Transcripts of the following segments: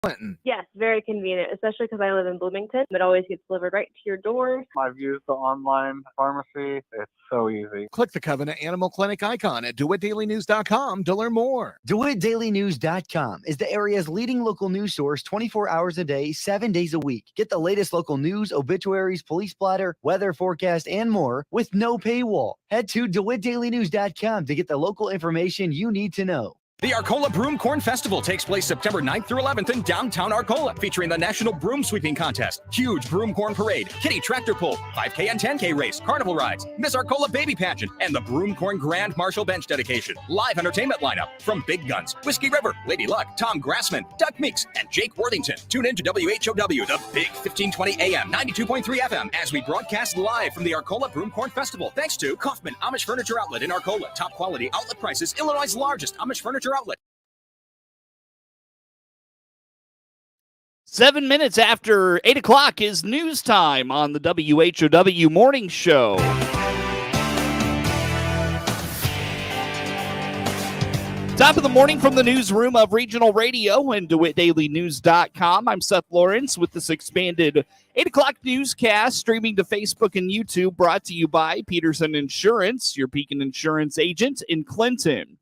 Clinton. Yes, very convenient, especially because I live in Bloomington. It always gets delivered right to your door. I've used the online pharmacy. It's so easy. Click the Covenant Animal Clinic icon at DeWittDailyNews.com to learn more. DeWittDailyNews.com is the area's leading local news source 24 hours a day, 7 days a week. Get the latest local news, obituaries, police blotter, weather forecast, and more with no paywall. Head to DeWittDailyNews.com to get the local information you need to know. The Arcola Broom Corn Festival takes place September 9th through 11th in downtown Arcola, featuring the National Broom Sweeping Contest, huge broom corn parade, kitty tractor pull, 5K and 10K race, carnival rides, Miss Arcola Baby Pageant, and the Broom Corn Grand Marshal Bench dedication. Live entertainment lineup from Big Guns, Whiskey River, Lady Luck, Tom Grassman, Doug Meeks, and Jake Worthington. Tune in to WHOW, the Big 1520 AM, 92.3 FM, as we broadcast live from the Arcola Broom Corn Festival. Thanks to Kaufman Amish Furniture Outlet in Arcola. Top quality outlet prices, Illinois' largest Amish furniture outlet. 7 minutes after 8 o'clock is news time on the WHOW Morning Show. Top of the morning from the newsroom of Regional Radio and DeWittDailyNews.com. I'm Seth Lawrence with this expanded 8 o'clock newscast streaming to Facebook and YouTube, brought to you by Peterson Insurance, your Beacon Insurance agent in Clinton.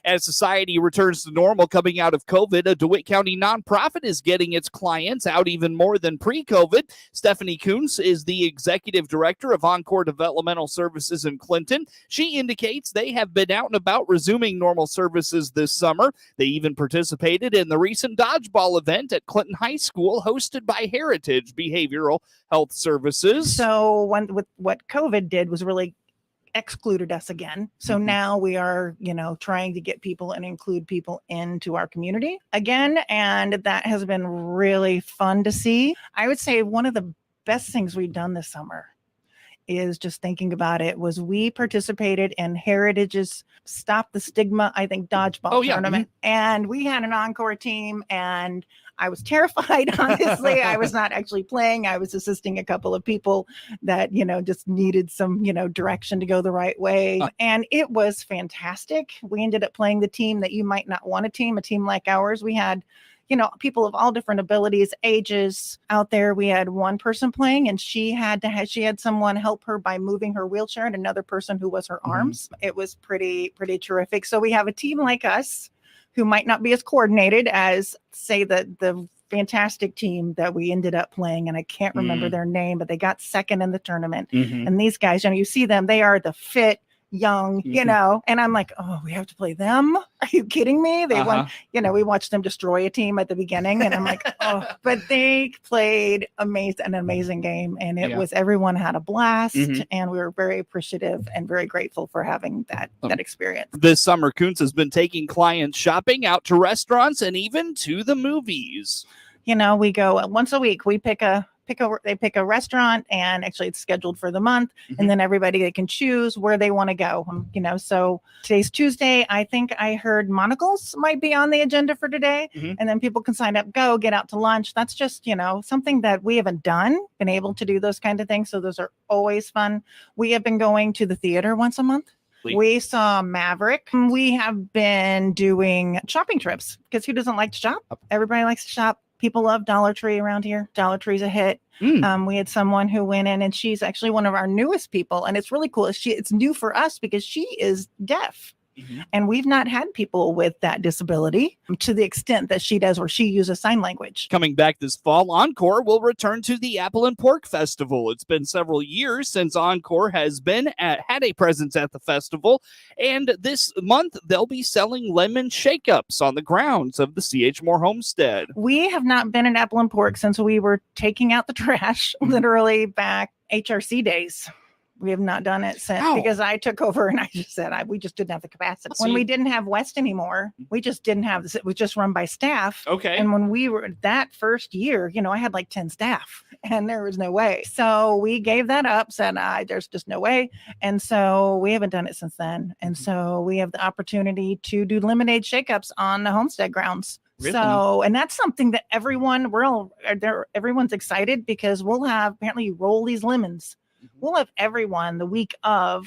As society returns to normal coming out of COVID, a DeWitt County nonprofit is getting its clients out even more than pre-COVID. Stephanie Kuntz is the executive director of Encore Developmental Services in Clinton. She indicates they have been out and about resuming normal services this summer. They even participated in the recent dodgeball event at Clinton High School hosted by Heritage Behavioral Health Services. So what COVID did was really excluded us again. So now we are, trying to get people and include people into our community again. And that has been really fun to see. I would say one of the best things we've done this summer is, just thinking about it, was we participated in Heritage's Stop the Stigma, I think, dodgeball tournament. And we had an Encore team, and I was terrified, honestly. I was not actually playing. I was assisting a couple of people that, just needed some, direction to go the right way. And it was fantastic. We ended up playing the team that you might not want a team like ours. We had, people of all different abilities, ages out there. We had one person playing, and she had someone help her by moving her wheelchair, and another person who was her arms. It was pretty terrific. So we have a team like us who might not be as coordinated as, say, the fantastic team that we ended up playing, and I can't remember their name, but they got second in the tournament. And these guys, you see them, they are the fit, young, and I'm like, oh, we have to play them? Are you kidding me? They won, we watched them destroy a team at the beginning, and I'm like, oh, but they played an amazing game, and it was, everyone had a blast, and we were very appreciative and very grateful for having that experience. This summer, Kuntz has been taking clients shopping, out to restaurants, and even to the movies. We go once a week. We pick a restaurant, and actually it's scheduled for the month, and then they can choose where they want to go. So today's Tuesday. I think I heard Monocles might be on the agenda for today, and then people can sign up, get out to lunch. That's just, something that we haven't been able to do those kind of things. So those are always fun. We have been going to the theater once a month. We saw Maverick. We have been doing shopping trips, because who doesn't like to shop? Everybody likes to shop. People love Dollar Tree around here. Dollar Tree's a hit. We had someone who went in, and she's actually one of our newest people. And it's really cool. It's new for us because she is deaf. And we've not had people with that disability to the extent that she does, where she uses sign language. Coming back this fall, Encore will return to the Apple and Pork Festival. It's been several years since Encore has had a presence at the festival, and this month they'll be selling lemon shake-ups on the grounds of the C.H. Moore Homestead. We have not been at Apple and Pork since we were taking out the trash, literally back HRC days. We have not done it since, because I took over, and I just said we just didn't have the capacity. When we didn't have West anymore, we just didn't have this. It was just run by staff. Okay. And when we were that first year, I had like 10 staff, and there was no way. So we gave that up, said there's just no way. And so we haven't done it since then. And so we have the opportunity to do lemonade shakeups on the homestead grounds. Really? So, and that's something that everyone's excited, because we'll have, apparently you roll these lemons. We'll have everyone the week of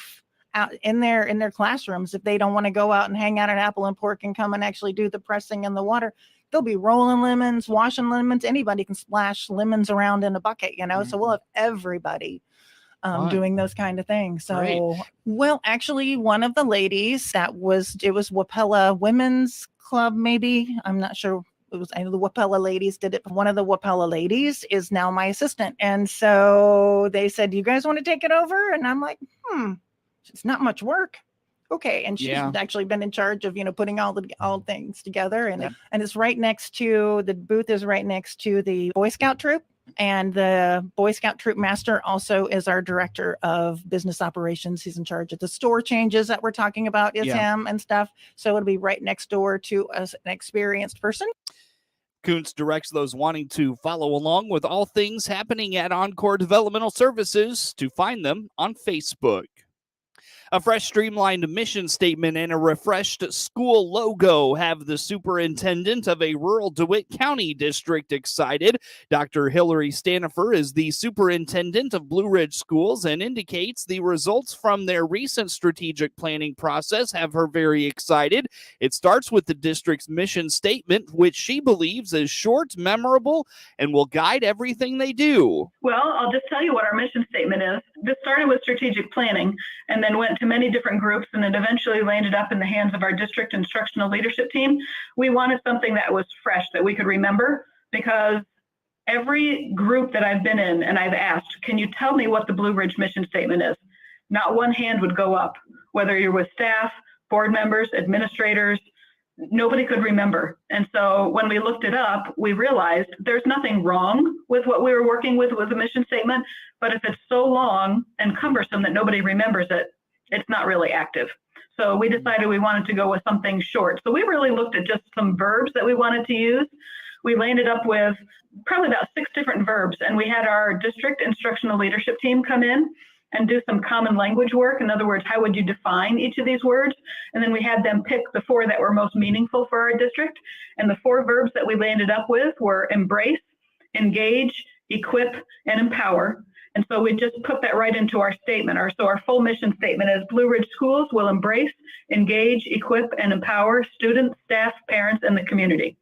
out in their classrooms, if they don't want to go out and hang out at Apple and Pork and come and actually do the pressing in the water, they'll be rolling lemons, washing lemons. Anybody can splash lemons around in a bucket, so we'll have everybody doing those kind of things. So, Great. well, actually, one of the ladies it was Wapella Women's Club, maybe. I'm not sure. I know the Wapella ladies did it. One of the Wapella ladies is now my assistant. And so they said, you guys want to take it over? And I'm like, it's not much work. Okay. And she's actually been in charge of, putting all things together. And it's right next to, the booth is right next to the Boy Scout troop. And the Boy Scout troop master also is our director of business operations. He's in charge of the store changes that we're talking about is him and stuff. So it'll be right next door to an experienced person. Kuntz directs those wanting to follow along with all things happening at Encore Developmental Services to find them on Facebook. A fresh streamlined mission statement and a refreshed school logo have the superintendent of a rural DeWitt County district excited. Dr. Hillary Stanifer is the superintendent of Blue Ridge Schools and indicates the results from their recent strategic planning process have her very excited. It starts with the district's mission statement, which she believes is short, memorable, and will guide everything they do. Well, I'll just tell you what our mission statement is. This started with strategic planning and then went to many different groups, and it eventually landed up in the hands of our district instructional leadership team. We wanted something that was fresh, that we could remember, because every group that I've been in and I've asked, can you tell me what the Blue Ridge mission statement is? Not one hand would go up, whether you're with staff, board members, administrators, nobody could remember. And so when we looked it up, we realized there's nothing wrong with what we were working with the mission statement, but if it's so long and cumbersome that nobody remembers it, it's not really active. So we decided we wanted to go with something short. So we really looked at just some verbs that we wanted to use. We landed up with probably about 6 different verbs, and we had our district instructional leadership team come in and do some common language work. In other words, how would you define each of these words? And then we had them pick the 4 that were most meaningful for our district. And the 4 verbs that we landed up with were embrace, engage, equip, and empower. And so we just put that right into our statement. So our full mission statement is Blue Ridge Schools will embrace, engage, equip, and empower students, staff, parents, and the community.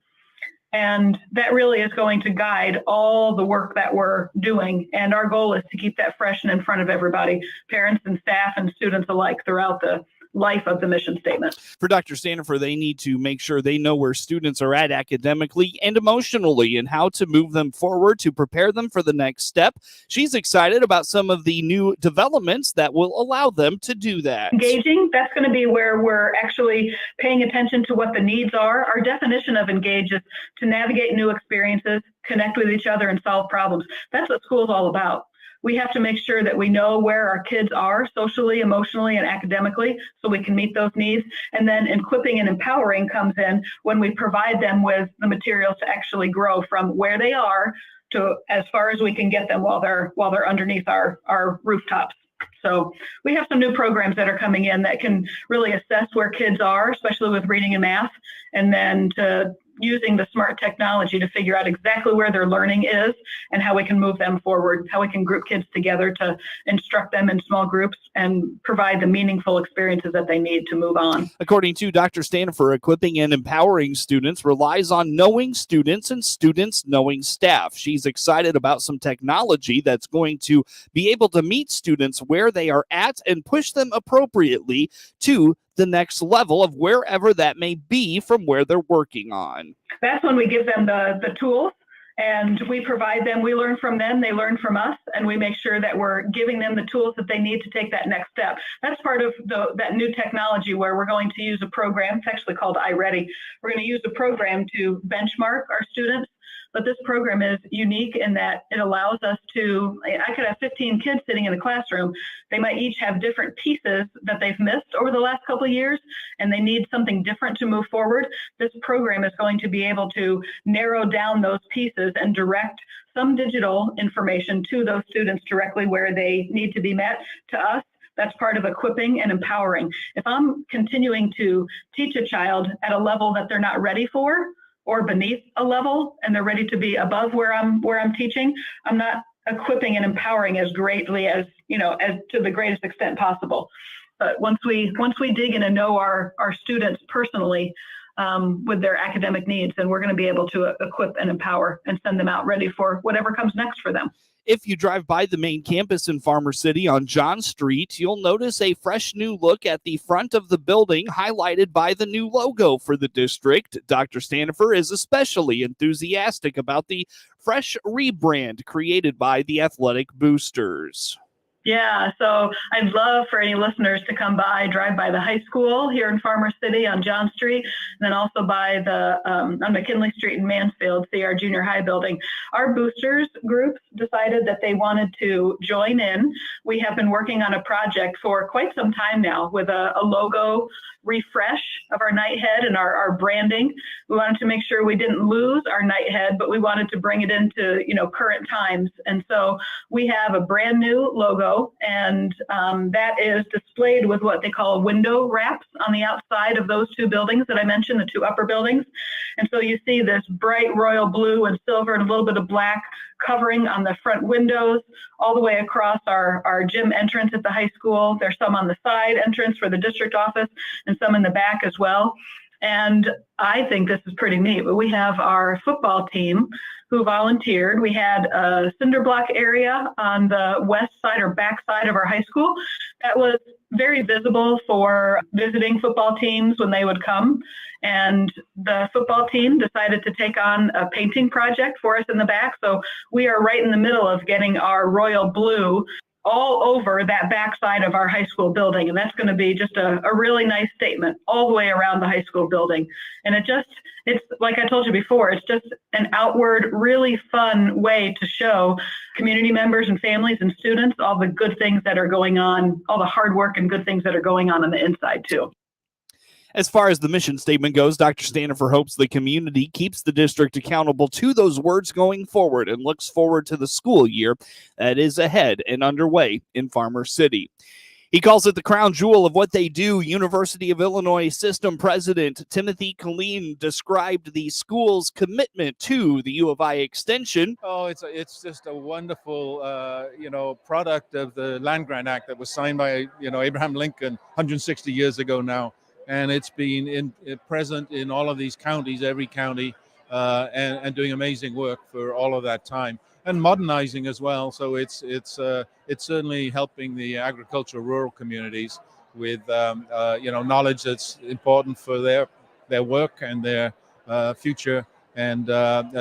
And that really is going to guide all the work that we're doing. And our goal is to keep that fresh and in front of everybody, parents and staff and students alike, throughout the life of the mission statement. For Dr. Stanifer, they need to make sure they know where students are at academically and emotionally and how to move them forward to prepare them for the next step. She's excited about some of the new developments that will allow them to do that. Engaging, that's going to be where we're actually paying attention to what the needs are. Our definition of engage is to navigate new experiences, connect with each other, and solve problems. That's what school's all about. We have to make sure that we know where our kids are socially, emotionally, and academically so we can meet those needs. And then equipping and empowering comes in when we provide them with the materials to actually grow from where they are to as far as we can get them while they're underneath our rooftops. So we have some new programs that are coming in that can really assess where kids are, especially with reading and math, and then to using the smart technology to figure out exactly where their learning is and how we can move them forward, how we can group kids together to instruct them in small groups and provide the meaningful experiences that they need to move on. According to Dr. Stanifer, equipping and empowering students relies on knowing students and students knowing staff. She's excited about some technology that's going to be able to meet students where they are at and push them appropriately to the next level of wherever that may be from where they're working on. That's when we give them the tools and we provide them, we learn from them, they learn from us, and we make sure that we're giving them the tools that they need to take that next step. That's part of that new technology where we're going to use a program. It's actually called iReady. We're going to use a program to benchmark our students. But this program is unique in that it allows us to, I could have 15 kids sitting in a classroom. They might each have different pieces that they've missed over the last couple of years, and they need something different to move forward. This program is going to be able to narrow down those pieces and direct some digital information to those students directly where they need to be met. To us, that's part of equipping and empowering. If I'm continuing to teach a child at a level that they're not ready for, or beneath a level, and they're ready to be above where I'm teaching, I'm not equipping and empowering as greatly as to the greatest extent possible. But once we dig in and know our students personally, with their academic needs, and we're going to be able to equip and empower and send them out ready for whatever comes next for them. If you drive by the main campus in Farmer City on John Street, you'll notice a fresh new look at the front of the building, highlighted by the new logo for the district. Dr. Stanifer is especially enthusiastic about the fresh rebrand created by the Athletic Boosters. Yeah, so I'd love for any listeners to come by, drive by the high school here in Farmer City on John Street, and then also by the on McKinley Street in Mansfield, see our junior high building. Our boosters groups decided that they wanted to join in. We have been working on a project for quite some time now with a logo refresh of our nighthead and our branding. We wanted to make sure we didn't lose our nighthead, but we wanted to bring it into, current times. And so we have a brand new logo, and that is displayed with what they call window wraps on the outside of those two buildings that I mentioned, the two upper buildings. And so you see this bright royal blue and silver and a little bit of black covering on the front windows all the way across our gym entrance at the high school. There's some on the side entrance for the district office and some in the back as well. And I think this is pretty neat. But we have our football team who volunteered. We had a cinder block area on the west side or back side of our high school that was very visible for visiting football teams when they would come. And the football team decided to take on a painting project for us in the back. So we are right in the middle of getting our royal blue all over that backside of our high school building. And that's going to be just a really nice statement all the way around the high school building. And it's like I told you before, it's just an outward, really fun way to show community members and families and students all the good things that are going on, all the hard work and good things that are going on the inside too. As far as the mission statement goes, Dr. Stanifer hopes the community keeps the district accountable to those words going forward and looks forward to the school year that is ahead and underway in Farmer City. He calls it the crown jewel of what they do. University of Illinois System President Timothy Killeen described the school's commitment to the U of I extension. Oh, it's just a wonderful, product of the Land Grant Act that was signed by, Abraham Lincoln 160 years ago now. And it's been present in all of these counties, every county, and doing amazing work for all of that time, and modernizing as well. So it's certainly helping the agricultural rural communities with knowledge that's important for their work and their future, and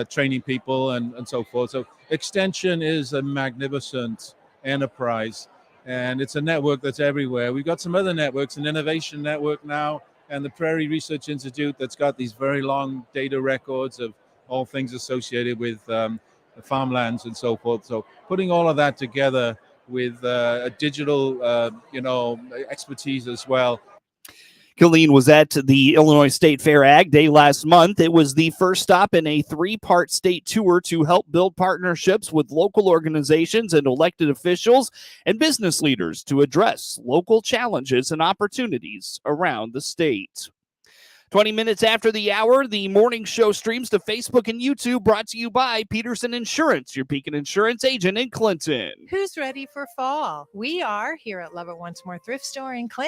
training people and so forth. So Extension is a magnificent enterprise. And it's a network that's everywhere. We've got some other networks, an innovation network now, and the Prairie Research Institute that's got these very long data records of all things associated with farmlands and so forth. So putting all of that together with a digital, expertise as well. Killeen was at the Illinois State Fair Ag Day last month. It was the first stop in a 3-part state tour to help build partnerships with local organizations and elected officials and business leaders to address local challenges and opportunities around the state. 20 minutes after the hour, the morning show streams to Facebook and YouTube, brought to you by Peterson Insurance, your Pekin Insurance agent in Clinton. Who's ready for fall? We are here at Love It Once More Thrift Store in Clinton.